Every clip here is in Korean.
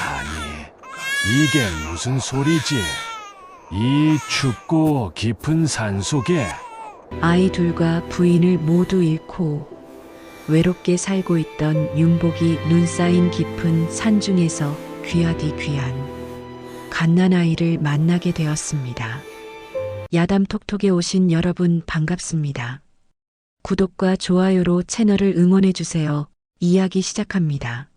아니, 이게 무슨 소리지? 이 춥고 깊은 산속에 아이 둘과 부인을 모두 잃고 외롭게 살고 있던 윤복이 눈 쌓인 깊은 산중에서 귀하디 귀한 갓난아이를 만나게 되었습니다. 야담톡톡에 오신 여러분 반갑습니다. 구독과 좋아요로 채널을 응원해주세요. 이야기 시작합니다.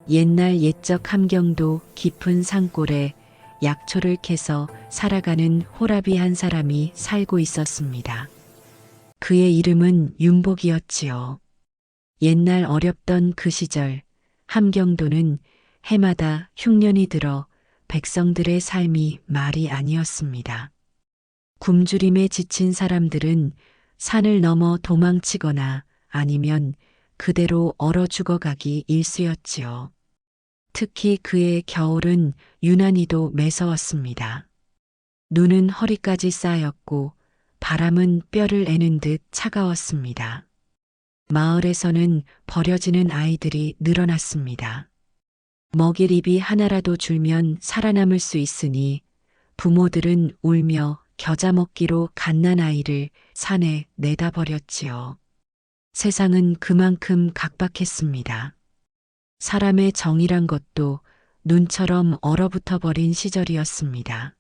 옛날 옛적 함경도 깊은 산골에 약초를 캐서 살아가는 호랍이 한 사람이 살고 있었습니다. 그의 이름은 윤복이었지요. 옛날 어렵던 그 시절 함경도는 해마다 흉년이 들어 백성들의 삶이 말이 아니었습니다. 굶주림에 지친 사람들은 산을 넘어 도망치거나 아니면 그대로 얼어 죽어가기 일쑤였지요. 특히 그의 겨울은 유난히도 매서웠습니다. 눈은 허리까지 쌓였고 바람은 뼈를 애는 듯 차가웠습니다. 마을에서는 버려지는 아이들이 늘어났습니다. 먹일 입이 하나라도 줄면 살아남을 수 있으니 부모들은 울며 겨자 먹기로 갓난아이를 산에 내다 버렸지요. 세상은 그만큼 각박했습니다. 사람의 정이란 것도 눈처럼 얼어붙어 버린 시절이었습니다.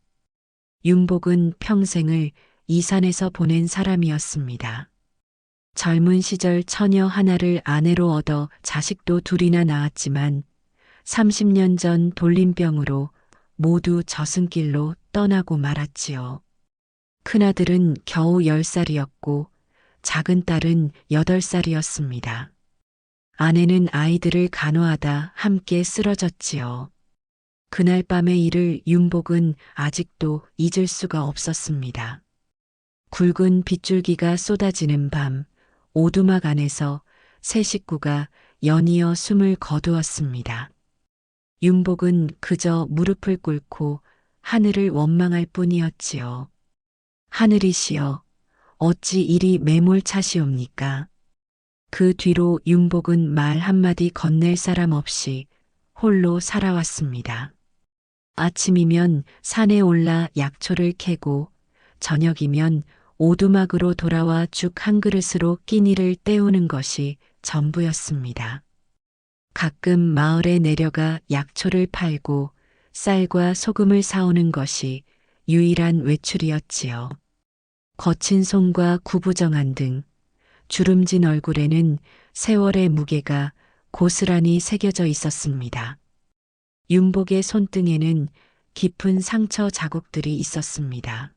윤복은 평생을 이 산에서 보낸 사람이었습니다. 젊은 시절 처녀 하나를 아내로 얻어 자식도 둘이나 낳았지만 30년 전 돌림병으로 모두 저승길로 떠나고 말았지요. 큰아들은 겨우 10살이었고 작은 딸은 8살이었습니다. 아내는 아이들을 간호하다 함께 쓰러졌지요. 그날 밤의 일을 윤복은 아직도 잊을 수가 없었습니다. 굵은 빗줄기가 쏟아지는 밤, 오두막 안에서 세 식구가 연이어 숨을 거두었습니다. 윤복은 그저 무릎을 꿇고 하늘을 원망할 뿐이었지요. 하늘이시여, 어찌 이리 매몰차시옵니까? 그 뒤로 윤복은 말 한마디 건넬 사람 없이 홀로 살아왔습니다. 아침이면 산에 올라 약초를 캐고 저녁이면 오두막으로 돌아와 죽 한 그릇으로 끼니를 때우는 것이 전부였습니다. 가끔 마을에 내려가 약초를 팔고 쌀과 소금을 사오는 것이 유일한 외출이었지요. 거친 손과 구부정한 등 주름진 얼굴에는 세월의 무게가 고스란히 새겨져 있었습니다. 윤복의 손등에는 깊은 상처 자국들이 있었습니다.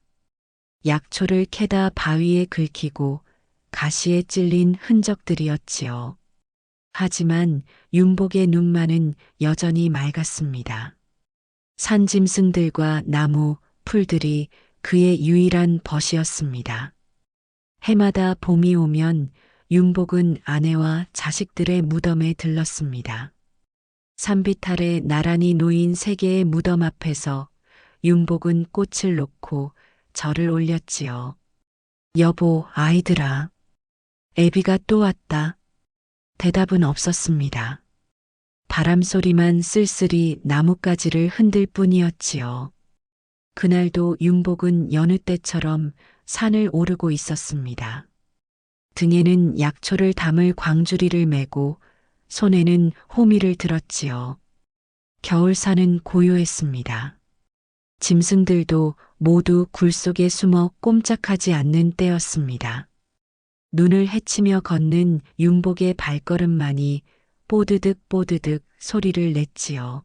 약초를 캐다 바위에 긁히고 가시에 찔린 흔적들이었지요. 하지만 윤복의 눈만은 여전히 맑았습니다. 산짐승들과 나무, 풀들이 그의 유일한 벗이었습니다. 해마다 봄이 오면 윤복은 아내와 자식들의 무덤에 들렀습니다. 산빛 아래 나란히 놓인 세 개의 무덤 앞에서 윤복은 꽃을 놓고 절을 올렸지요. 여보, 아이들아, 애비가 또 왔다. 대답은 없었습니다. 바람 소리만 쓸쓸히 나뭇가지를 흔들 뿐이었지요. 그날도 윤복은 여느 때처럼 산을 오르고 있었습니다. 등에는 약초를 담을 광주리를 메고 손에는 호미를 들었지요. 겨울산은 고요했습니다. 짐승들도 모두 굴 속에 숨어 꼼짝하지 않는 때였습니다. 눈을 헤치며 걷는 윤복의 발걸음만이 뽀드득 뽀드득 소리를 냈지요.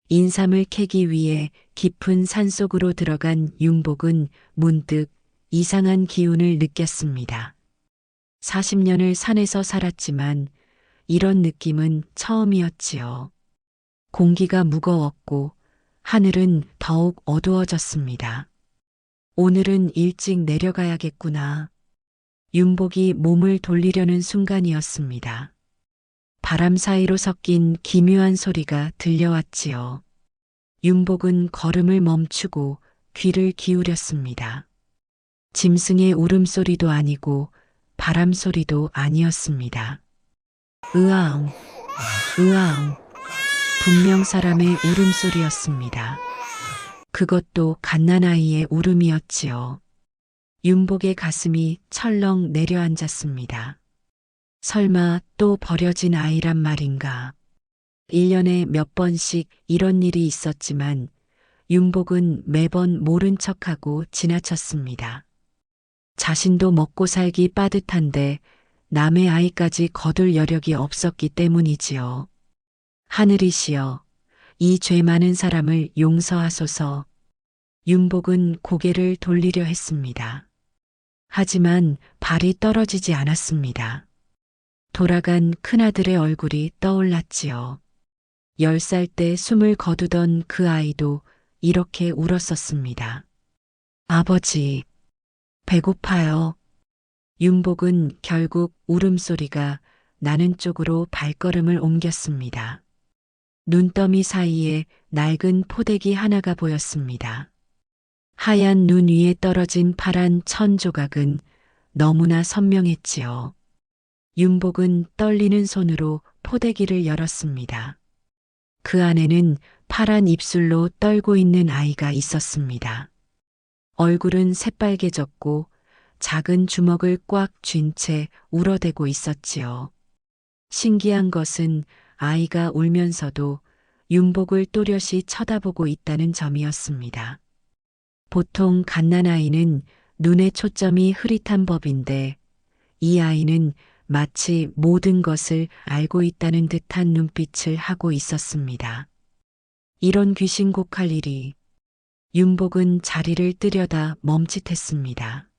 인삼을 캐기 위해 깊은 산속으로 들어간 윤복은 문득 이상한 기운을 느꼈습니다. 40년을 산에서 살았지만 이런 느낌은 처음이었지요. 공기가 무거웠고 하늘은 더욱 어두워졌습니다. 오늘은 일찍 내려가야겠구나. 윤복이 몸을 돌리려는 순간이었습니다. 바람 사이로 섞인 기묘한 소리가 들려왔지요. 윤복은 걸음을 멈추고 귀를 기울였습니다. 짐승의 울음소리도 아니고 바람 소리도 아니었습니다. 으아웅, 으아웅. 분명 사람의 울음소리였습니다. 그것도 갓난아이의 울음이었지요. 윤복의 가슴이 철렁 내려앉았습니다. 설마 또 버려진 아이란 말인가. 1년에 몇 번씩 이런 일이 있었지만 윤복은 매번 모른 척하고 지나쳤습니다. 자신도 먹고 살기 빠듯한데 남의 아이까지 거둘 여력이 없었기 때문이지요. 하늘이시여, 이 죄 많은 사람을 용서하소서. 윤복은 고개를 돌리려 했습니다. 하지만 발이 떨어지지 않았습니다. 돌아간 큰아들의 얼굴이 떠올랐지요. 10살 때 숨을 거두던 그 아이도 이렇게 울었었습니다. 아버지, 배고파요. 윤복은 결국 울음소리가 나는 쪽으로 발걸음을 옮겼습니다. 눈더미 사이에 낡은 포대기 하나가 보였습니다. 하얀 눈 위에 떨어진 파란 천 조각은 너무나 선명했지요. 윤복은 떨리는 손으로 포대기를 열었습니다. 그 안에는 파란 입술로 떨고 있는 아이가 있었습니다. 얼굴은 새빨개졌고 작은 주먹을 꽉 쥔 채 울어대고 있었지요. 신기한 것은 아이가 울면서도 윤복을 또렷이 쳐다보고 있다는 점이었습니다. 보통 갓난아이는 눈의 초점이 흐릿한 법인데 이 아이는 마치 모든 것을 알고 있다는 듯한 눈빛을 하고 있었습니다. 이런 귀신곡할 일이. 윤복은 자리를 뜨려다 멈칫했습니다.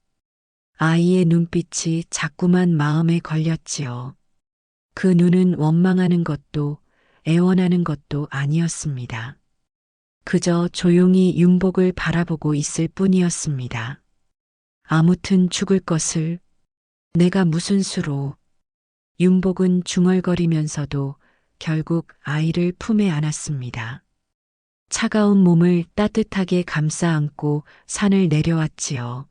아이의 눈빛이 자꾸만 마음에 걸렸지요. 그 눈은 원망하는 것도 애원하는 것도 아니었습니다. 그저 조용히 윤복을 바라보고 있을 뿐이었습니다. 아무튼 죽을 것을 내가 무슨 수로. 윤복은 중얼거리면서도 결국 아이를 품에 안았습니다. 차가운 몸을 따뜻하게 감싸 안고 산을 내려왔지요.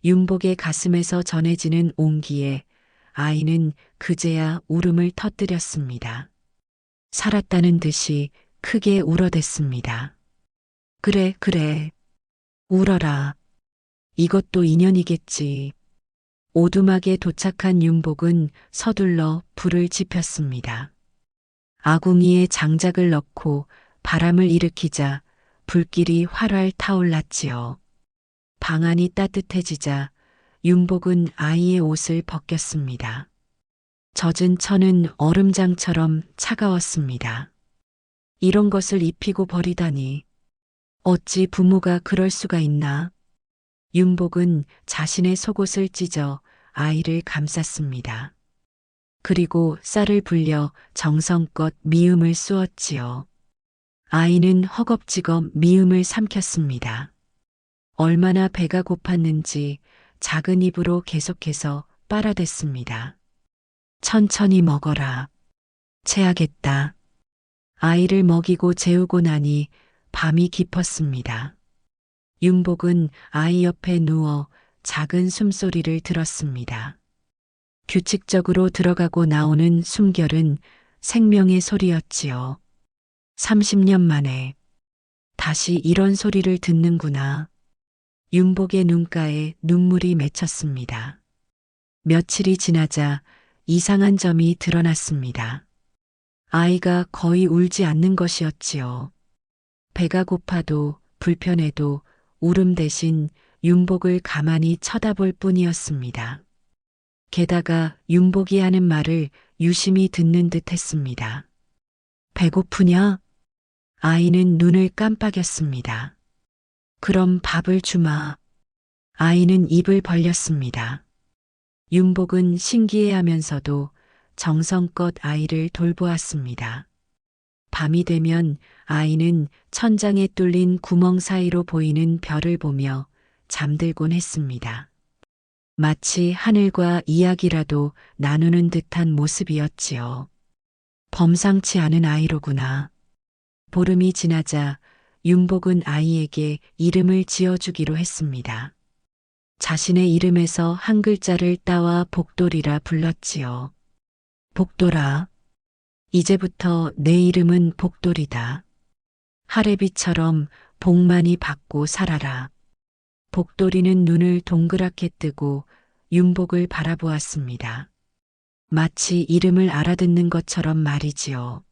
윤복의 가슴에서 전해지는 온기에 아이는 그제야 울음을 터뜨렸습니다. 살았다는 듯이 크게 울어댔습니다. 그래, 그래. 울어라. 이것도 인연이겠지. 오두막에 도착한 윤복은 서둘러 불을 지폈습니다. 아궁이에 장작을 넣고 바람을 일으키자 불길이 활활 타올랐지요. 방 안이 따뜻해지자 윤복은 아이의 옷을 벗겼습니다. 젖은 천은 얼음장처럼 차가웠습니다. 이런 것을 입히고 버리다니. 어찌 부모가 그럴 수가 있나. 윤복은 자신의 속옷을 찢어 아이를 감쌌습니다. 그리고 쌀을 불려 정성껏 미음을 쑤었지요. 아이는 허겁지겁 미음을 삼켰습니다. 얼마나 배가 고팠는지 작은 입으로 계속해서 빨아댔습니다. 천천히 먹어라. 체하겠다. 아이를 먹이고 재우고 나니 밤이 깊었습니다. 윤복은 아이 옆에 누워 작은 숨소리를 들었습니다. 규칙적으로 들어가고 나오는 숨결은 생명의 소리였지요. 30년 만에 다시 이런 소리를 듣는구나. 윤복의 눈가에 눈물이 맺혔습니다. 며칠이 지나자 이상한 점이 드러났습니다. 아이가 거의 울지 않는 것이었지요. 배가 고파도 불편해도 울음 대신 윤복을 가만히 쳐다볼 뿐이었습니다. 게다가 윤복이 하는 말을 유심히 듣는 듯 했습니다. 배고프냐? 아이는 눈을 깜빡였습니다. 그럼 밥을 주마. 아이는 입을 벌렸습니다. 윤복은 신기해하면서도 정성껏 아이를 돌보았습니다. 밤이 되면 아이는 천장에 뚫린 구멍 사이로 보이는 별을 보며 잠들곤 했습니다. 마치 하늘과 이야기라도 나누는 듯한 모습이었지요. 범상치 않은 아이로구나. 보름이 지나자 윤복은 아이에게 이름을 지어주기로 했습니다. 자신의 이름에서 한 글자를 따와 복돌이라 불렀지요. 복돌아. 이제부터 내 이름은 복돌이다. 하레비처럼 복 많이 받고 살아라. 복돌이는 눈을 동그랗게 뜨고 윤복을 바라보았습니다. 마치 이름을 알아듣는 것처럼 말이지요.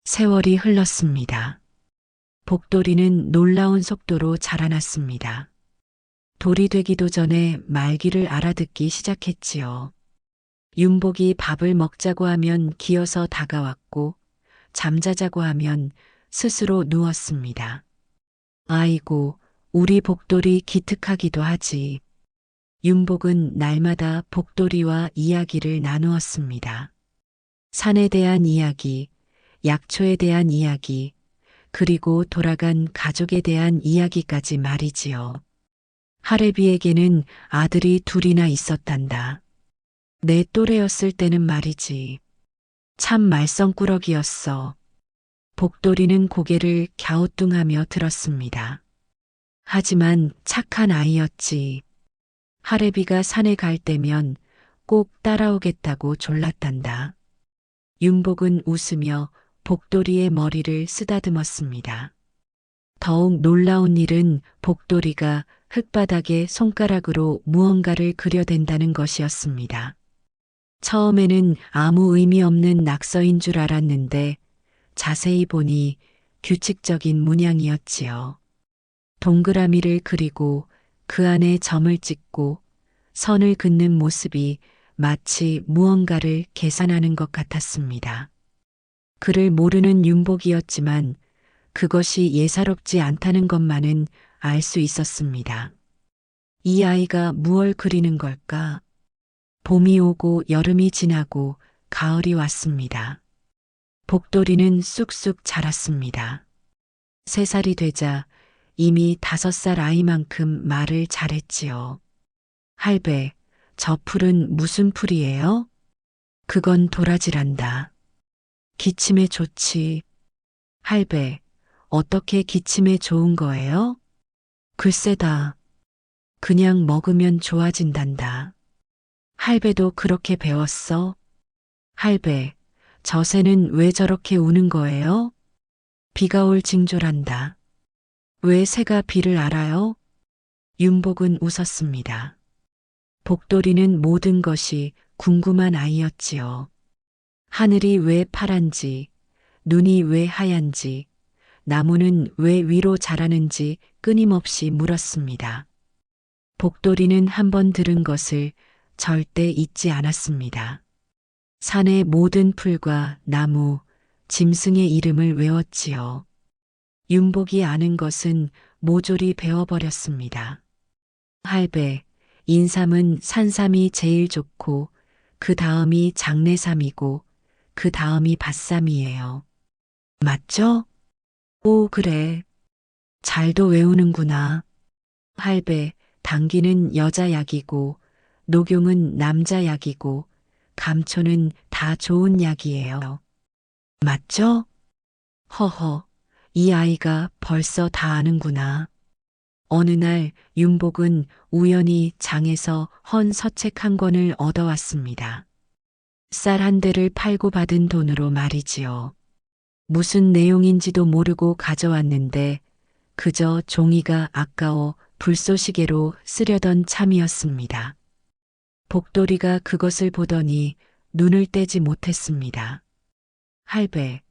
세월이 흘렀습니다. 복돌이는 놀라운 속도로 자라났습니다. 돌이 되기도 전에 말귀를 알아듣기 시작했지요. 윤복이 밥을 먹자고 하면 기어서 다가왔고 잠자자고 하면 스스로 누웠습니다. 아이고, 우리 복돌이 기특하기도 하지. 윤복은 날마다 복돌이와 이야기를 나누었습니다. 산에 대한 이야기, 약초에 대한 이야기, 그리고 돌아간 가족에 대한 이야기까지 말이지요. 하레비에게는 아들이 둘이나 있었단다. 내 또래였을 때는 말이지. 참 말썽꾸러기였어. 복돌이는 고개를 갸우뚱하며 들었습니다. 하지만 착한 아이였지. 하레비가 산에 갈 때면 꼭 따라오겠다고 졸랐단다. 윤복은 웃으며 복돌이의 머리를 쓰다듬었습니다. 더욱 놀라운 일은 복돌이가 흙바닥에 손가락으로 무언가를 그려댄다는 것이었습니다. 처음에는 아무 의미 없는 낙서인 줄 알았는데 자세히 보니 규칙적인 문양이었지요. 동그라미를 그리고 그 안에 점을 찍고 선을 긋는 모습이 마치 무언가를 계산하는 것 같았습니다. 그를 모르는 윤복이었지만 그것이 예사롭지 않다는 것만은 알 수 있었습니다. 이 아이가 무얼 그리는 걸까? 봄이 오고 여름이 지나고 가을이 왔습니다. 복돌이는 쑥쑥 자랐습니다. 3살이 되자 이미 5살 아이만큼 말을 잘했지요. 할배, 저 풀은 무슨 풀이에요? 그건 도라지란다. 기침에 좋지. 할배, 어떻게 기침에 좋은 거예요? 글쎄다. 그냥 먹으면 좋아진단다. 할배도 그렇게 배웠어? 할배, 저 새는 왜 저렇게 우는 거예요? 비가 올 징조란다. 왜 새가 비를 알아요? 윤복은 웃었습니다. 복돌이는 모든 것이 궁금한 아이였지요. 하늘이 왜 파란지, 눈이 왜 하얀지, 나무는 왜 위로 자라는지 끊임없이 물었습니다. 복돌이는 한번 들은 것을 절대 잊지 않았습니다. 산의 모든 풀과 나무, 짐승의 이름을 외웠지요. 윤복이 아는 것은 모조리 배워버렸습니다. 할배, 인삼은 산삼이 제일 좋고 그 다음이 장내삼이고 그 다음이 밭삼이에요. 맞죠? 오, 그래. 잘도 외우는구나. 할배, 당귀는 여자 약이고 녹용은 남자 약이고 감초는 다 좋은 약이에요. 맞죠? 허허, 이 아이가 벌써 다 아는구나. 어느 날 윤복은 우연히 장에서 헌 서책 한 권을 얻어왔습니다. 쌀 한 대를 팔고 받은 돈으로 말이지요. 무슨 내용인지도 모르고 가져왔는데 그저 종이가 아까워 불쏘시개로 쓰려던 참이었습니다. 복돌이가 그것을 보더니 눈을 떼지 못했습니다. 할배,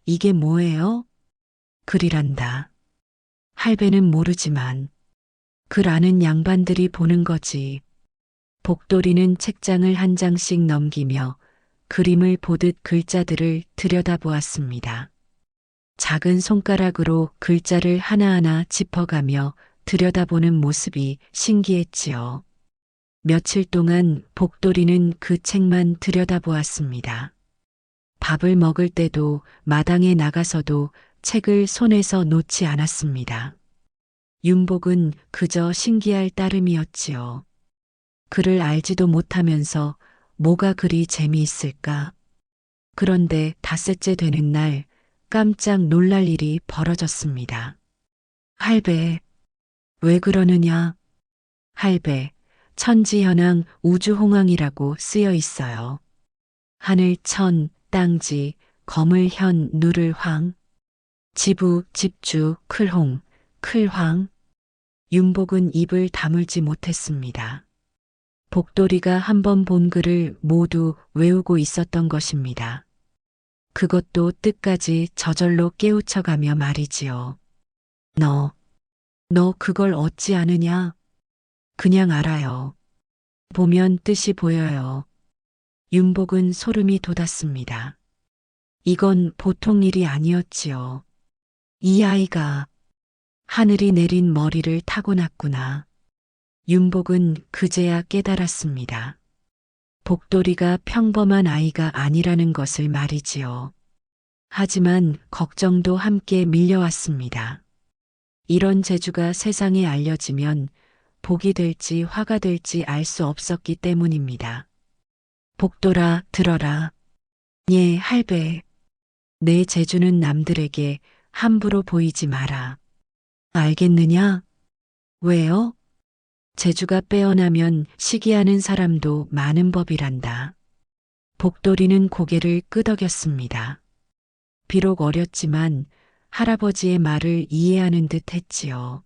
이게 뭐예요? 글이란다. 할배는 모르지만 글 아는 양반들이 보는 거지. 복돌이는 책장을 한 장씩 넘기며 그림을 보듯 글자들을 들여다보았습니다. 작은 손가락으로 글자를 하나하나 짚어가며 들여다보는 모습이 신기했지요. 며칠 동안 복돌이는 그 책만 들여다보았습니다. 밥을 먹을 때도 마당에 나가서도 책을 손에서 놓지 않았습니다. 윤복은 그저 신기할 따름이었지요. 글을 알지도 못하면서 뭐가 그리 재미있을까? 그런데 닷새째 되는 날 깜짝 놀랄 일이 벌어졌습니다. 할배, 왜 그러느냐? 할배, 천지현황 우주홍황이라고 쓰여 있어요. 하늘 천, 땅지, 검을 현 누를 황, 지부 집주 클홍, 클황. 윤복은 입을 다물지 못했습니다. 복돌이가 한 번 본 글을 모두 외우고 있었던 것입니다. 그것도 뜻까지 저절로 깨우쳐가며 말이지요. 너 그걸 어찌 아느냐? 그냥 알아요. 보면 뜻이 보여요. 윤복은 소름이 돋았습니다. 이건 보통 일이 아니었지요. 이 아이가 하늘이 내린 머리를 타고났구나. 윤복은 그제야 깨달았습니다. 복돌이가 평범한 아이가 아니라는 것을 말이지요. 하지만 걱정도 함께 밀려왔습니다. 이런 재주가 세상에 알려지면 복이 될지 화가 될지 알 수 없었기 때문입니다. 복돌아, 들어라. 예, 할배. 내 재주는 남들에게 함부로 보이지 마라. 알겠느냐? 왜요? 재주가 빼어나면 시기하는 사람도 많은 법이란다. 복돌이는 고개를 끄덕였습니다. 비록 어렸지만 할아버지의 말을 이해하는 듯 했지요.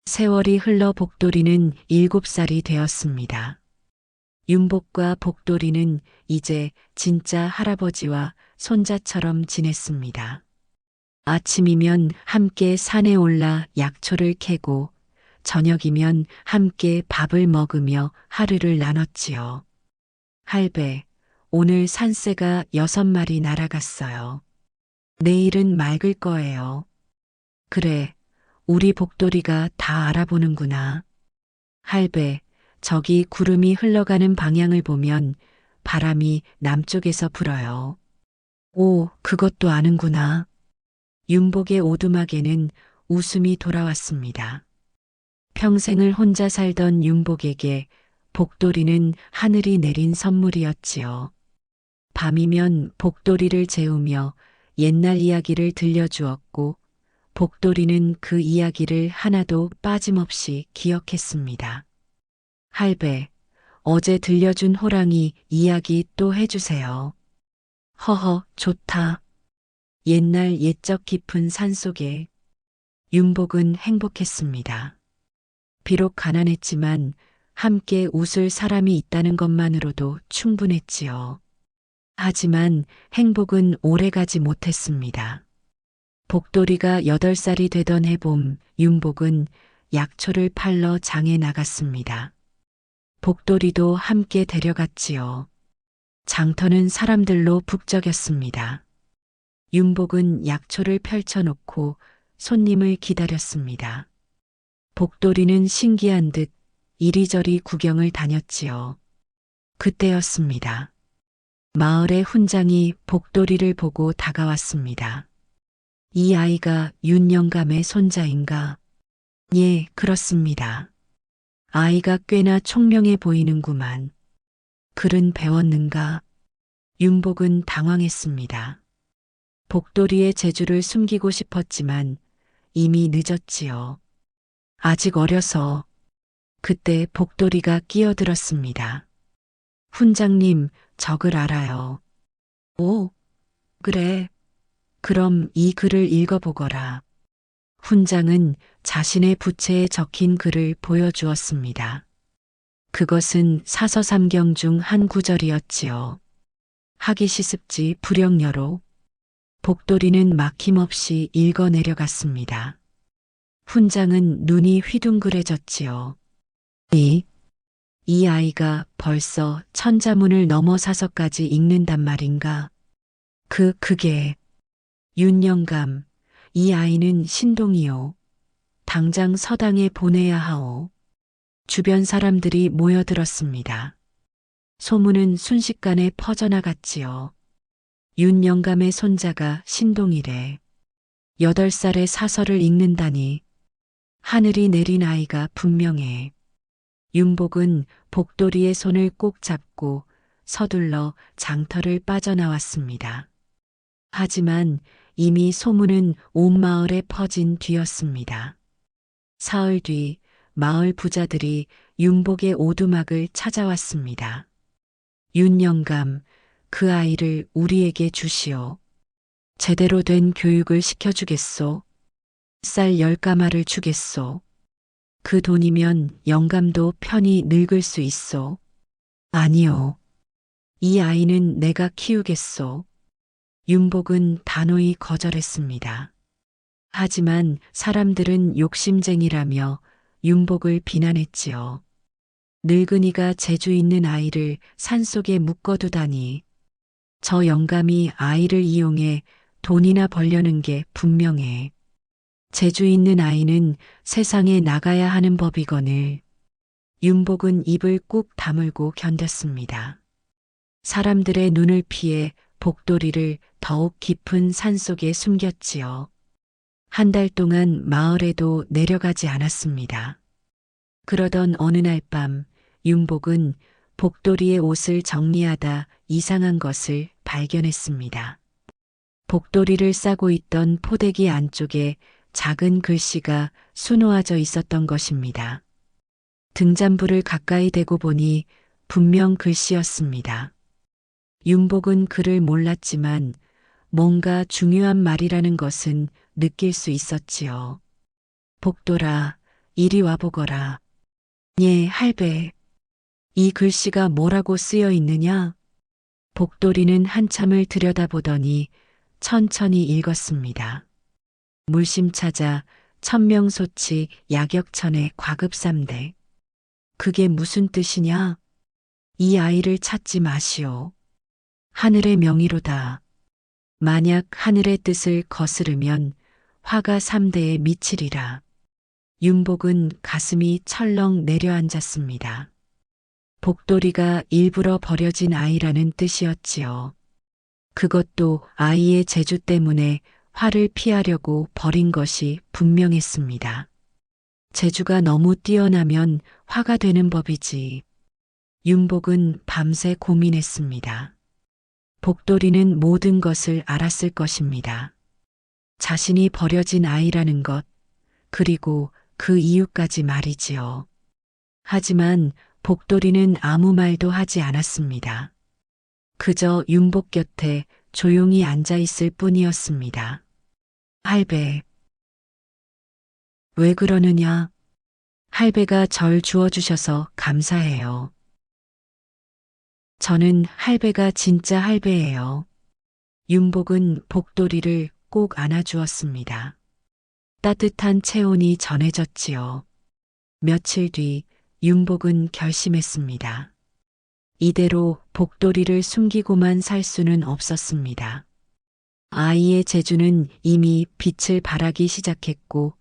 세월이 흘러 복돌이는 7살이 되었습니다. 윤복과 복돌이는 이제 진짜 할아버지와 손자처럼 지냈습니다. 아침이면 함께 산에 올라 약초를 캐고 저녁이면 함께 밥을 먹으며 하루를 나눴지요. 할배, 오늘 산새가 6마리 날아갔어요. 내일은 맑을 거예요. 그래, 우리 복돌이가 다 알아보는구나. 할배, 저기 구름이 흘러가는 방향을 보면 바람이 남쪽에서 불어요. 오, 그것도 아는구나. 윤복의 오두막에는 웃음이 돌아왔습니다. 평생을 혼자 살던 윤복에게 복돌이는 하늘이 내린 선물이었지요. 밤이면 복돌이를 재우며 옛날 이야기를 들려주었고 복돌이는 그 이야기를 하나도 빠짐없이 기억했습니다. 할배, 어제 들려준 호랑이 이야기 또 해주세요. 허허, 좋다. 옛날 옛적 깊은 산속에 윤복은 행복했습니다. 비록 가난했지만 함께 웃을 사람이 있다는 것만으로도 충분했지요. 하지만 행복은 오래가지 못했습니다. 복돌이가 8살이 되던 해봄, 윤복은 약초를 팔러 장에 나갔습니다. 복돌이도 함께 데려갔지요. 장터는 사람들로 북적였습니다. 윤복은 약초를 펼쳐놓고 손님을 기다렸습니다. 복돌이는 신기한 듯 이리저리 구경을 다녔지요. 그때였습니다. 마을의 훈장이 복돌이를 보고 다가왔습니다. 이 아이가 윤 영감의 손자인가? 예, 그렇습니다. 아이가 꽤나 총명해 보이는구만. 글은 배웠는가? 윤복은 당황했습니다. 복돌이의 재주를 숨기고 싶었지만 이미 늦었지요. 아직 어려서. 그때 복돌이가 끼어들었습니다. 훈장님, 적을 알아요. 오, 그래. 그럼 이 글을 읽어보거라. 훈장은 자신의 부채에 적힌 글을 보여주었습니다. 그것은 사서삼경 중 한 구절이었지요. 하기 시습지 불영여로. 복돌이는 막힘없이 읽어 내려갔습니다. 훈장은 눈이 휘둥그레졌지요. 이 아이가 벌써 천자문을 넘어 사서까지 읽는단 말인가? 그게 윤영감, 이 아이는 신동이요. 당장 서당에 보내야 하오. 주변 사람들이 모여들었습니다. 소문은 순식간에 퍼져나갔지요. 윤영감의 손자가 신동이래. 8살의 사서를 읽는다니. 하늘이 내린 아이가 분명해. 윤복은 복돌이의 손을 꼭 잡고 서둘러 장터를 빠져나왔습니다. 하지만 이미 소문은 온 마을에 퍼진 뒤였습니다. 사흘 뒤 마을 부자들이 윤복의 오두막을 찾아왔습니다. 윤영감, 그 아이를 우리에게 주시오. 제대로 된 교육을 시켜주겠소. 쌀 10가마를 주겠소. 그 돈이면 영감도 편히 늙을 수 있소. 아니요. 이 아이는 내가 키우겠소. 윤복은 단호히 거절했습니다. 하지만 사람들은 욕심쟁이라며 윤복을 비난했지요. 늙은이가 재주 있는 아이를 산속에 묶어두다니. 저 영감이 아이를 이용해 돈이나 벌려는 게 분명해. 재주 있는 아이는 세상에 나가야 하는 법이거늘. 윤복은 입을 꾹 다물고 견뎠습니다. 사람들의 눈을 피해 복돌이를 더욱 깊은 산속에 숨겼지요. 한 달 동안 마을에도 내려가지 않았습니다. 그러던 어느 날 밤 윤복은 복돌이의 옷을 정리하다 이상한 것을 발견했습니다. 복돌이를 싸고 있던 포대기 안쪽에 작은 글씨가 수놓아져 있었던 것입니다. 등잔불을 가까이 대고 보니 분명 글씨였습니다. 윤복은 글을 몰랐지만 뭔가 중요한 말이라는 것은 느낄 수 있었지요. 복돌아, 이리 와보거라. 예, 할배. 이 글씨가 뭐라고 쓰여 있느냐? 복돌이는 한참을 들여다보더니 천천히 읽었습니다. 물심 찾아 천명소치 야격천의 과급삼대. 그게 무슨 뜻이냐? 이 아이를 찾지 마시오. 하늘의 명의로다. 만약 하늘의 뜻을 거스르면 화가 3대에 미치리라. 윤복은 가슴이 철렁 내려앉았습니다. 복돌이가 일부러 버려진 아이라는 뜻이었지요. 그것도 아이의 재주 때문에 화를 피하려고 버린 것이 분명했습니다. 재주가 너무 뛰어나면 화가 되는 법이지. 윤복은 밤새 고민했습니다. 복돌이는 모든 것을 알았을 것입니다. 자신이 버려진 아이라는 것, 그리고 그 이유까지 말이지요. 하지만 복돌이는 아무 말도 하지 않았습니다. 그저 윤복 곁에 조용히 앉아 있을 뿐이었습니다. 할배. 왜 그러느냐? 할배가 절 주어주셔서 감사해요. 저는 할배가 진짜 할배예요. 윤복은 복돌이를 꼭 안아주었습니다. 따뜻한 체온이 전해졌지요. 며칠 뒤 윤복은 결심했습니다. 이대로 복돌이를 숨기고만 살 수는 없었습니다. 아이의 재주는 이미 빛을 발하기 시작했고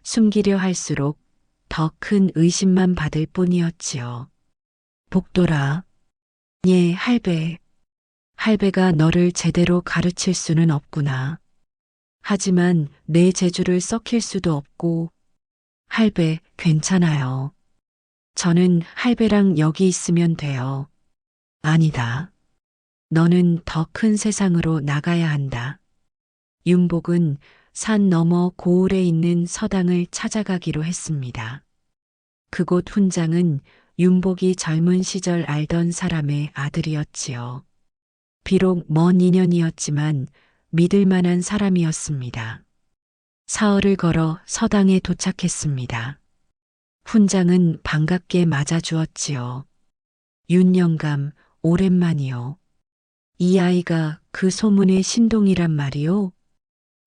숨기려 할수록 더 큰 의심만 받을 뿐이었지요. 복돌아. 예, 할배. 할배가 너를 제대로 가르칠 수는 없구나. 하지만 내 재주를 썩힐 수도 없고. 할배, 괜찮아요. 저는 할배랑 여기 있으면 돼요. 아니다. 너는 더 큰 세상으로 나가야 한다. 윤복은 산 너머 고을에 있는 서당을 찾아가기로 했습니다. 그곳 훈장은 윤복이 젊은 시절 알던 사람의 아들이었지요. 비록 먼 인연이었지만 믿을 만한 사람이었습니다. 사흘을 걸어 서당에 도착했습니다. 훈장은 반갑게 맞아주었지요. 윤 영감, 오랜만이요. 이 아이가 그 소문의 신동이란 말이요?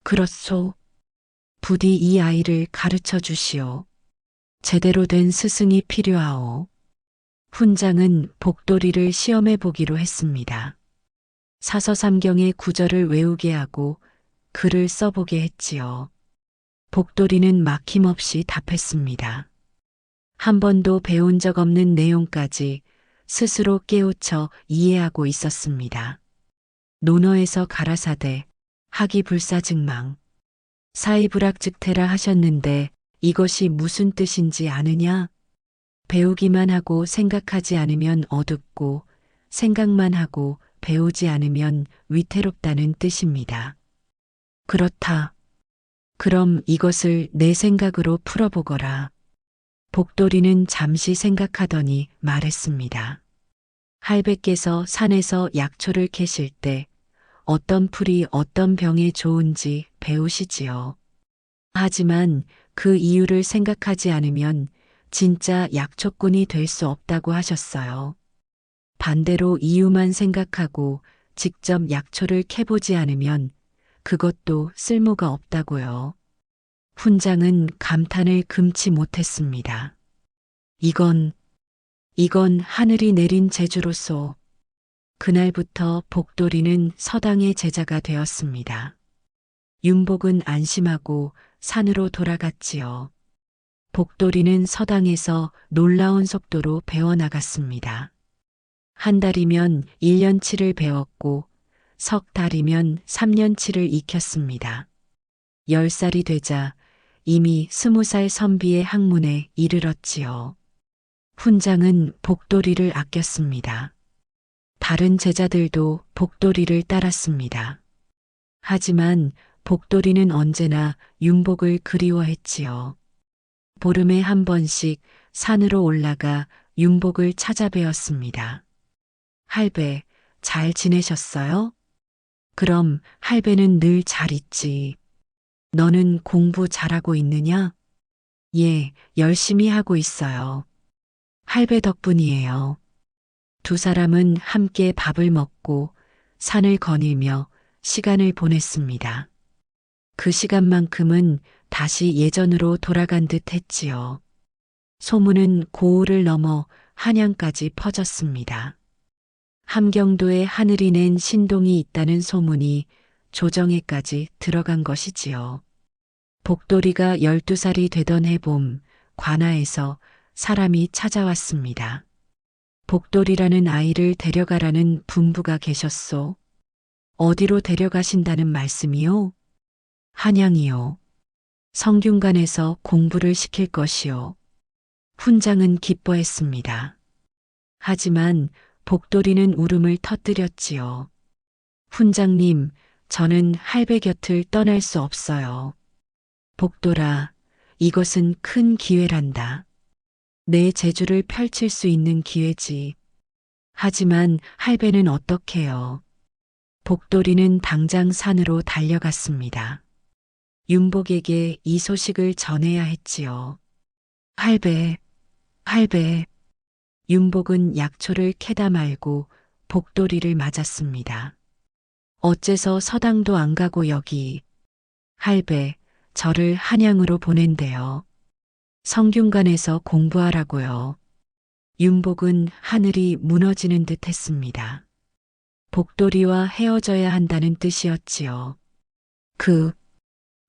그렇소. 부디 이 아이를 가르쳐 주시오. 제대로 된 스승이 필요하오. 훈장은 복돌이를 시험해 보기로 했습니다. 사서삼경의 구절을 외우게 하고 글을 써보게 했지요. 복돌이는 막힘없이 답했습니다. 한 번도 배운 적 없는 내용까지 스스로 깨우쳐 이해하고 있었습니다. 논어에서 가라사대, 학이불사증망, 사이불학즉태라 하셨는데 이것이 무슨 뜻인지 아느냐? 배우기만 하고 생각하지 않으면 어둡고 생각만 하고 배우지 않으면 위태롭다는 뜻입니다. 그렇다. 그럼 이것을 내 생각으로 풀어보거라. 복돌이는 잠시 생각하더니 말했습니다. 할배께서 산에서 약초를 캐실 때 어떤 풀이 어떤 병에 좋은지 배우시지요. 하지만 그 이유를 생각하지 않으면 진짜 약초꾼이 될 수 없다고 하셨어요. 반대로 이유만 생각하고 직접 약초를 캐보지 않으면 그것도 쓸모가 없다고요. 훈장은 감탄을 금치 못했습니다. 이건, 이건 하늘이 내린 재주로소. 그날부터 복돌이는 서당의 제자가 되었습니다. 윤복은 안심하고 산으로 돌아갔지요. 복돌이는 서당에서 놀라운 속도로 배워나갔습니다. 한 달이면 1년치를 배웠고 석 달이면 3년치를 익혔습니다. 10살이 되자 이미 20살 선비의 학문에 이르렀지요. 훈장은 복돌이를 아꼈습니다. 다른 제자들도 복돌이를 따랐습니다. 하지만 복돌이는 언제나 윤복을 그리워했지요. 보름에 한 번씩 산으로 올라가 윤복을 찾아뵈었습니다. 할배, 잘 지내셨어요? 그럼 할배는 늘 잘 있지. 너는 공부 잘하고 있느냐? 예, 열심히 하고 있어요. 할배 덕분이에요. 두 사람은 함께 밥을 먹고 산을 거닐며 시간을 보냈습니다. 그 시간만큼은 다시 예전으로 돌아간 듯 했지요. 소문은 고을을 넘어 한양까지 퍼졌습니다. 함경도에 하늘이 낸 신동이 있다는 소문이 조정에까지 들어간 것이지요. 복돌이가 12살이 되던 해봄, 관아에서 사람이 찾아왔습니다. 복돌이라는 아이를 데려가라는 분부가 계셨소. 어디로 데려가신다는 말씀이요? 한양이요. 성균관에서 공부를 시킬 것이요. 훈장은 기뻐했습니다. 하지만 복돌이는 울음을 터뜨렸지요. 훈장님, 저는 할배 곁을 떠날 수 없어요. 복돌아, 이것은 큰 기회란다. 내 재주를 펼칠 수 있는 기회지. 하지만 할배는 어떡해요. 복돌이는 당장 산으로 달려갔습니다. 윤복에게 이 소식을 전해야 했지요. 할배, 할배. 윤복은 약초를 캐다 말고 복돌이를 맞았습니다. 어째서 서당도 안 가고 여기. 할배, 저를 한양으로 보낸대요. 성균관에서 공부하라고요. 윤복은 하늘이 무너지는 듯 했습니다. 복돌이와 헤어져야 한다는 뜻이었지요.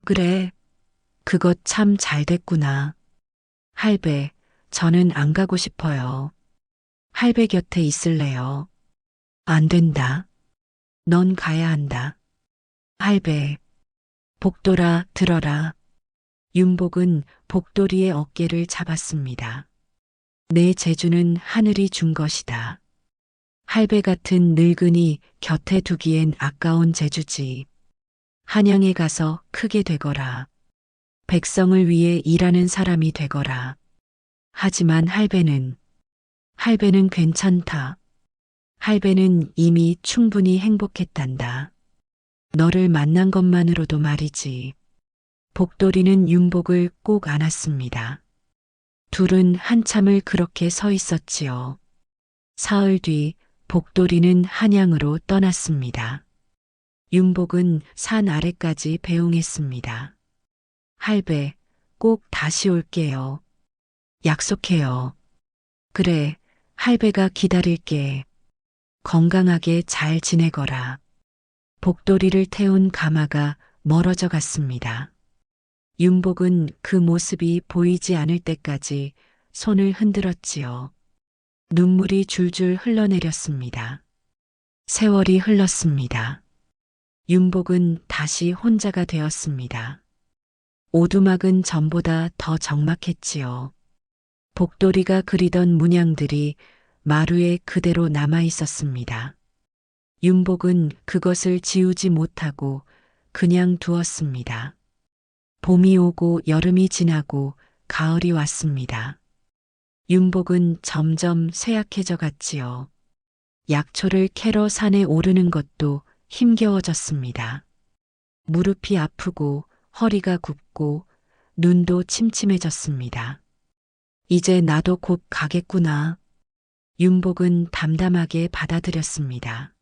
그래. 그것 참 잘 됐구나. 할배, 저는 안 가고 싶어요. 할배 곁에 있을래요. 안 된다. 넌 가야 한다. 할배, 복돌아, 들어라. 윤복은 복돌이의 어깨를 잡았습니다. 내 재주는 하늘이 준 것이다. 할배 같은 늙은이 곁에 두기엔 아까운 재주지. 한양에 가서 크게 되거라. 백성을 위해 일하는 사람이 되거라. 하지만 할배는 괜찮다. 할배는 이미 충분히 행복했단다. 너를 만난 것만으로도 말이지. 복돌이는 윤복을 꼭 안았습니다. 둘은 한참을 그렇게 서 있었지요. 사흘 뒤 복돌이는 한양으로 떠났습니다. 윤복은 산 아래까지 배웅했습니다. 할배, 꼭 다시 올게요. 약속해요. 그래, 할배가 기다릴게. 건강하게 잘 지내거라. 복돌이를 태운 가마가 멀어져 갔습니다. 윤복은 그 모습이 보이지 않을 때까지 손을 흔들었지요. 눈물이 줄줄 흘러내렸습니다. 세월이 흘렀습니다. 윤복은 다시 혼자가 되었습니다. 오두막은 전보다 더 적막했지요. 복돌이가 그리던 문양들이 마루에 그대로 남아 있었습니다. 윤복은 그것을 지우지 못하고 그냥 두었습니다. 봄이 오고 여름이 지나고 가을이 왔습니다. 윤복은 점점 쇠약해져 갔지요. 약초를 캐러 산에 오르는 것도 힘겨워졌습니다. 무릎이 아프고 허리가 굽고 눈도 침침해졌습니다. 이제 나도 곧 가겠구나. 윤복은 담담하게 받아들였습니다.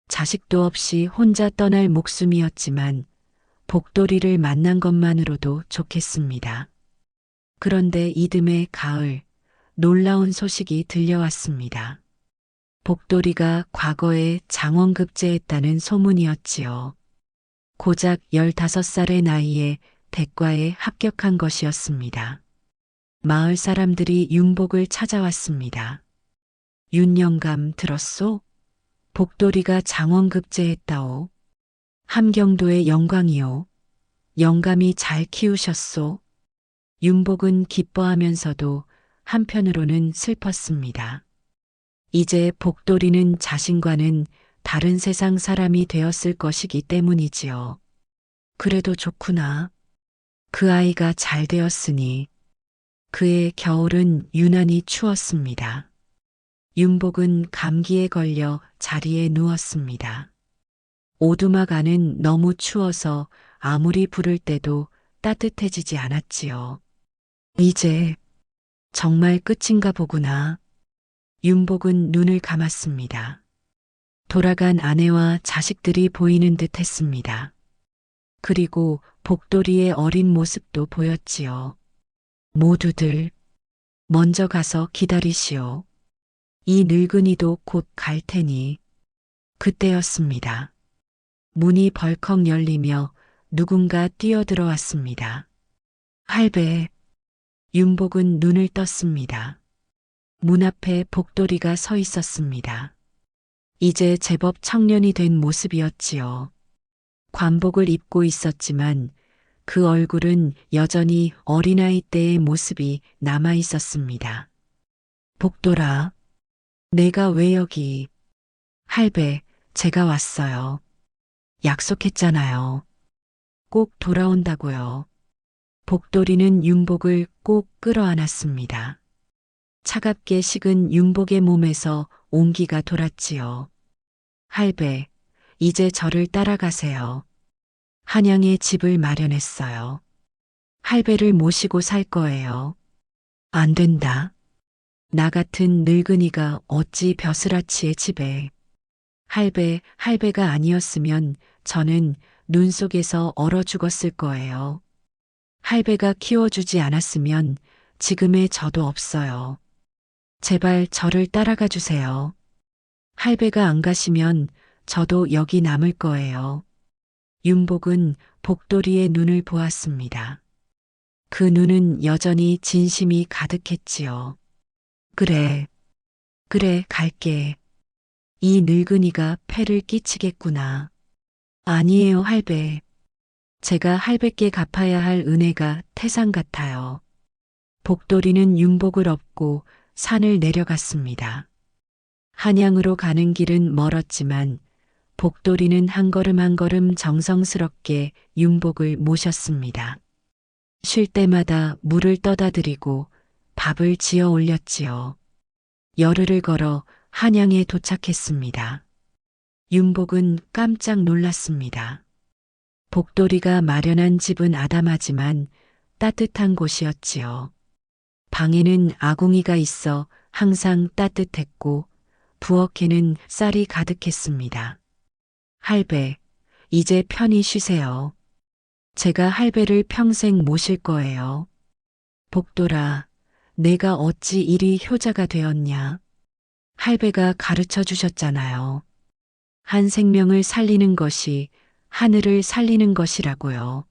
자식도 없이 혼자 떠날 목숨이었지만 복돌이를 만난 것만으로도 좋겠습니다. 그런데 이듬해 가을, 놀라운 소식이 들려왔습니다. 복돌이가 과거에 장원급제했다는 소문이었지요. 고작 15살의 나이에 대과에 합격한 것이었습니다. 마을 사람들이 윤복을 찾아왔습니다. 윤영감 들었소? 복돌이가 장원급제했다오. 함경도의 영광이요. 영감이 잘 키우셨소. 윤복은 기뻐하면서도 한편으로는 슬펐습니다. 이제 복돌이는 자신과는 다른 세상 사람이 되었을 것이기 때문이지요. 그래도 좋구나. 그 아이가 잘 되었으니. 그의 겨울은 유난히 추웠습니다. 윤복은 감기에 걸려 자리에 누웠습니다. 오두막 안은 너무 추워서 아무리 부를 때도 따뜻해지지 않았지요. 이제 정말 끝인가 보구나. 윤복은 눈을 감았습니다. 돌아간 아내와 자식들이 보이는 듯 했습니다. 그리고 복돌이의 어린 모습도 보였지요. 모두들 먼저 가서 기다리시오. 이 늙은이도 곧 갈 테니. 그때였습니다. 문이 벌컥 열리며 누군가 뛰어들어왔습니다. 할배. 윤복은 눈을 떴습니다. 문 앞에 복돌이가 서 있었습니다. 이제 제법 청년이 된 모습이었지요. 관복을 입고 있었지만 그 얼굴은 여전히 어린아이 때의 모습이 남아 있었습니다. 복돌아, 내가 왜 여기? 할배, 제가 왔어요. 약속했잖아요. 꼭 돌아온다고요. 복돌이는 윤복을 꼭 끌어안았습니다. 차갑게 식은 윤복의 몸에서 온기가 돌았지요. 할배, 이제 저를 따라가세요. 한양에 집을 마련했어요. 할배를 모시고 살 거예요. 안 된다. 나 같은 늙은이가 어찌 벼슬아치의 집에. 할배가 아니었으면 저는 눈 속에서 얼어 죽었을 거예요. 할배가 키워주지 않았으면 지금의 저도 없어요. 제발 저를 따라가 주세요. 할배가 안 가시면 저도 여기 남을 거예요. 윤복은 복돌이의 눈을 보았습니다. 그 눈은 여전히 진심이 가득했지요. 그래, 갈게. 이 늙은이가 폐를 끼치겠구나. 아니에요, 할배. 제가 할배께 갚아야 할 은혜가 태산 같아요. 복돌이는 윤복을 업고 산을 내려갔습니다. 한양으로 가는 길은 멀었지만 복돌이는 한 걸음 한 걸음 정성스럽게 윤복을 모셨습니다. 쉴 때마다 물을 떠다 드리고 밥을 지어 올렸지요. 열흘을 걸어 한양에 도착했습니다. 윤복은 깜짝 놀랐습니다. 복돌이가 마련한 집은 아담하지만 따뜻한 곳이었지요. 방에는 아궁이가 있어 항상 따뜻했고 부엌에는 쌀이 가득했습니다. 할배, 이제 편히 쉬세요. 제가 할배를 평생 모실 거예요. 복돌아, 내가 어찌 이리 효자가 되었냐. 할배가 가르쳐 주셨잖아요. 한 생명을 살리는 것이 하늘을 살리는 것이라고요.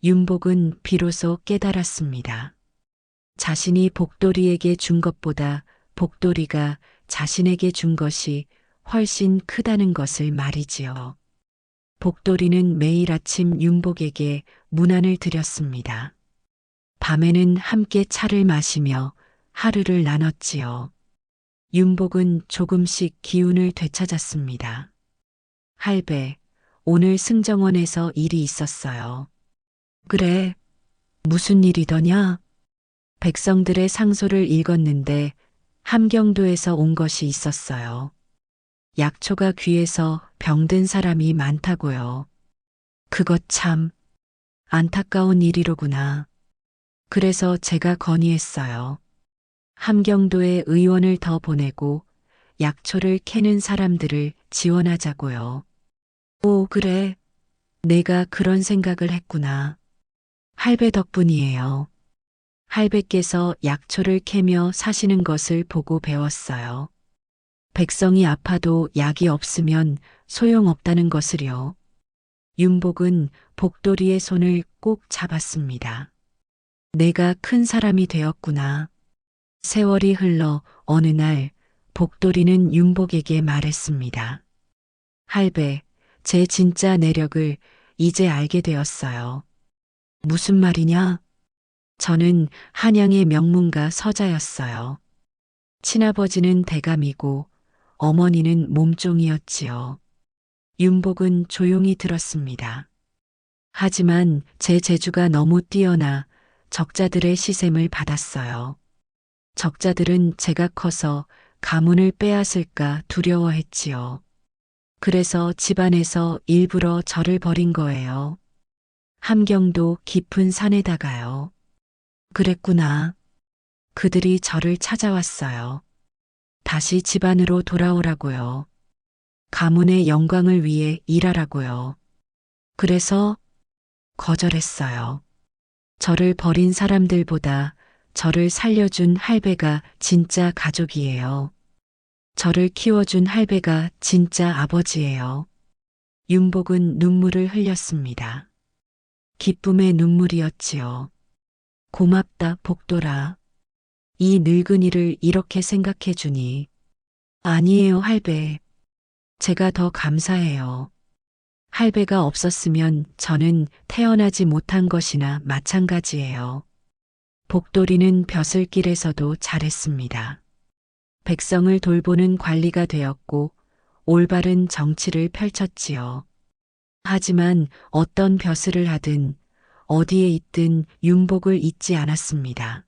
윤복은 비로소 깨달았습니다. 자신이 복돌이에게 준 것보다 복돌이가 자신에게 준 것이 훨씬 크다는 것을 말이지요. 복돌이는 매일 아침 윤복에게 문안을 드렸습니다. 밤에는 함께 차를 마시며 하루를 나눴지요. 윤복은 조금씩 기운을 되찾았습니다. 할배, 오늘 승정원에서 일이 있었어요. 그래, 무슨 일이더냐? 백성들의 상소를 읽었는데 함경도에서 온 것이 있었어요. 약초가 귀해서 병든 사람이 많다고요. 그것 참 안타까운 일이로구나. 그래서 제가 건의했어요. 함경도에 의원을 더 보내고 약초를 캐는 사람들을 지원하자고요. 오, 그래. 내가 그런 생각을 했구나. 할배 덕분이에요. 할배께서 약초를 캐며 사시는 것을 보고 배웠어요. 백성이 아파도 약이 없으면 소용없다는 것을요. 윤복은 복돌이의 손을 꼭 잡았습니다. 내가 큰 사람이 되었구나. 세월이 흘러 어느 날 복돌이는 윤복에게 말했습니다. 할배, 제 진짜 내력을 이제 알게 되었어요. 무슨 말이냐? 저는 한양의 명문가 서자였어요. 친아버지는 대감이고 어머니는 몸종이었지요. 윤복은 조용히 들었습니다. 하지만 제 재주가 너무 뛰어나 적자들의 시샘을 받았어요. 적자들은 제가 커서 가문을 빼앗을까 두려워했지요. 그래서 집안에서 일부러 저를 버린 거예요. 함경도 깊은 산에다가요. 그랬구나. 그들이 저를 찾아왔어요. 다시 집안으로 돌아오라고요. 가문의 영광을 위해 일하라고요. 그래서 거절했어요. 저를 버린 사람들보다 저를 살려준 할배가 진짜 가족이에요. 저를 키워준 할배가 진짜 아버지예요. 윤복은 눈물을 흘렸습니다. 기쁨의 눈물이었지요. 고맙다, 복돌아. 이 늙은이를 이렇게 생각해 주니. 아니에요, 할배. 제가 더 감사해요. 할배가 없었으면 저는 태어나지 못한 것이나 마찬가지예요. 복돌이는 벼슬길에서도 잘했습니다. 백성을 돌보는 관리가 되었고 올바른 정치를 펼쳤지요. 하지만 어떤 벼슬을 하든 어디에 있든 윤복을 잊지 않았습니다.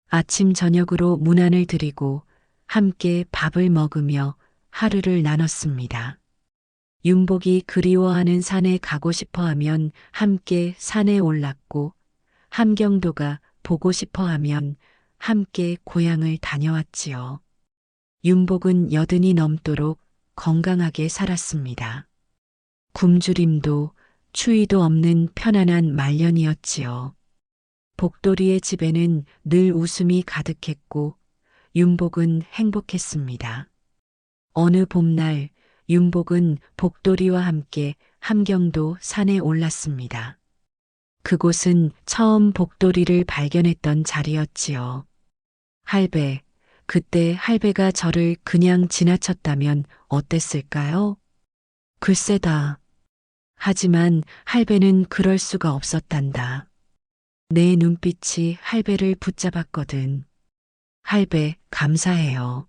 아침 저녁으로 문안을 드리고 함께 밥을 먹으며 하루를 나눴습니다. 윤복이 그리워하는 산에 가고 싶어 하면 함께 산에 올랐고 함경도가 보고 싶어 하면 함께 고향을 다녀왔지요. 윤복은 80이 넘도록 건강하게 살았습니다. 굶주림도 추위도 없는 편안한 말년이었지요. 복돌이의 집에는 늘 웃음이 가득했고 윤복은 행복했습니다. 어느 봄날 윤복은 복돌이와 함께 함경도 산에 올랐습니다. 그곳은 처음 복돌이를 발견했던 자리였지요. 할배, 그때 할배가 저를 그냥 지나쳤다면 어땠을까요? 글쎄다. 하지만 할배는 그럴 수가 없었단다. 내 눈빛이 할배를 붙잡았거든. 할배, 감사해요.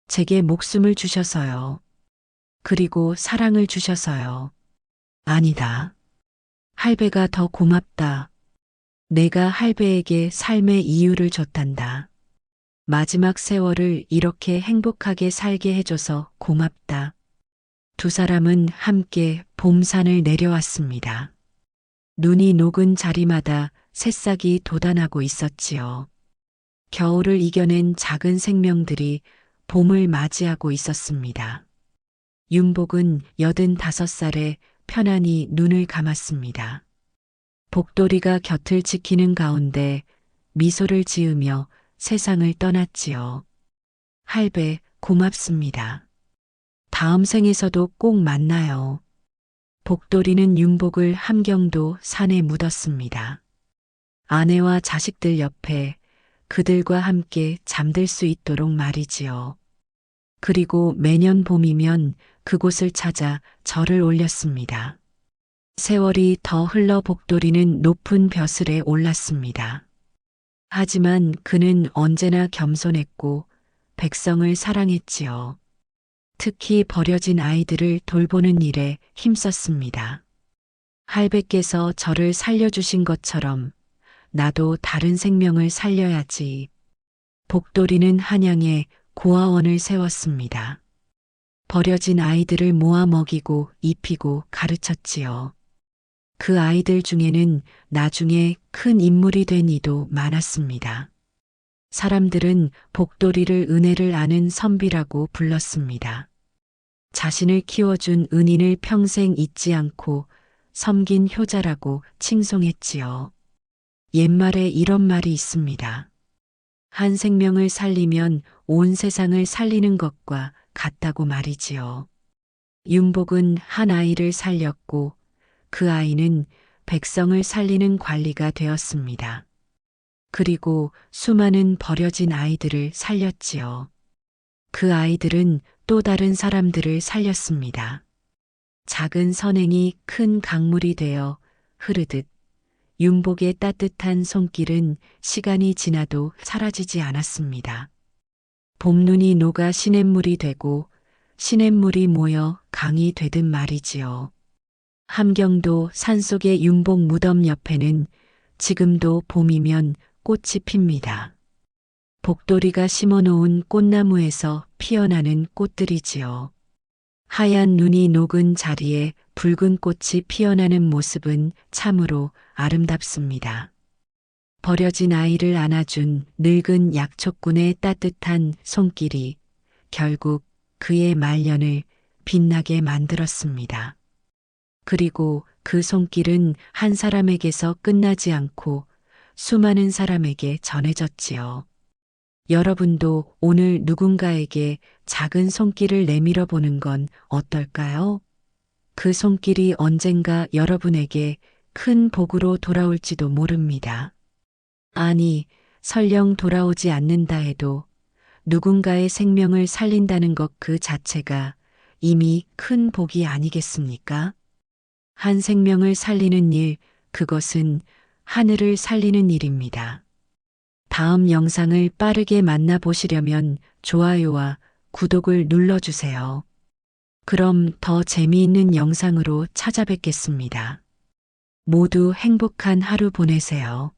제게 목숨을 주셔서요. 그리고 사랑을 주셔서요. 아니다. 할배가 더 고맙다. 내가 할배에게 삶의 이유를 줬단다. 마지막 세월을 이렇게 행복하게 살게 해줘서 고맙다. 두 사람은 함께 봄산을 내려왔습니다. 눈이 녹은 자리마다 새싹이 돋아나고 있었지요. 겨울을 이겨낸 작은 생명들이 봄을 맞이하고 있었습니다. 윤복은 85살에 편안히 눈을 감았습니다. 복돌이가 곁을 지키는 가운데 미소를 지으며 세상을 떠났지요. 할배, 고맙습니다. 다음 생에서도 꼭 만나요. 복돌이는 윤복을 함경도 산에 묻었습니다. 아내와 자식들 옆에 그들과 함께 잠들 수 있도록 말이지요. 그리고 매년 봄이면 그곳을 찾아 절을 올렸습니다. 세월이 더 흘러 복돌이는 높은 벼슬에 올랐습니다. 하지만 그는 언제나 겸손했고 백성을 사랑했지요. 특히 버려진 아이들을 돌보는 일에 힘썼습니다. 할배께서 저를 살려주신 것처럼 나도 다른 생명을 살려야지. 복돌이는 한양에 고아원을 세웠습니다. 버려진 아이들을 모아 먹이고 입히고 가르쳤지요. 그 아이들 중에는 나중에 큰 인물이 된 이도 많았습니다. 사람들은 복돌이를 은혜를 아는 선비라고 불렀습니다. 자신을 키워준 은인을 평생 잊지 않고 섬긴 효자라고 칭송했지요. 옛말에 이런 말이 있습니다. 한 생명을 살리면 온 세상을 살리는 것과 같다고 말이지요. 윤복은 한 아이를 살렸고 그 아이는 백성을 살리는 관리가 되었습니다. 그리고 수많은 버려진 아이들을 살렸지요. 그 아이들은 또 다른 사람들을 살렸습니다. 작은 선행이 큰 강물이 되어 흐르듯 윤복의 따뜻한 손길은 시간이 지나도 사라지지 않았습니다. 봄눈이 녹아 시냇물이 되고 시냇물이 모여 강이 되듯 말이지요. 함경도 산속의 윤복 무덤 옆에는 지금도 봄이면 꽃이 핍니다. 복돌이가 심어놓은 꽃나무에서 피어나는 꽃들이지요. 하얀 눈이 녹은 자리에 붉은 꽃이 피어나는 모습은 참으로 아름답습니다. 버려진 아이를 안아준 늙은 약초꾼의 따뜻한 손길이 결국 그의 말년을 빛나게 만들었습니다. 그리고 그 손길은 한 사람에게서 끝나지 않고 수많은 사람에게 전해졌지요. 여러분도 오늘 누군가에게 작은 손길을 내밀어 보는 건 어떨까요? 그 손길이 언젠가 여러분에게 큰 복으로 돌아올지도 모릅니다. 아니, 설령 돌아오지 않는다 해도 누군가의 생명을 살린다는 것 그 자체가 이미 큰 복이 아니겠습니까? 한 생명을 살리는 일, 그것은 하늘을 살리는 일입니다. 다음 영상을 빠르게 만나보시려면 좋아요와 구독을 눌러주세요. 그럼 더 재미있는 영상으로 찾아뵙겠습니다. 모두 행복한 하루 보내세요.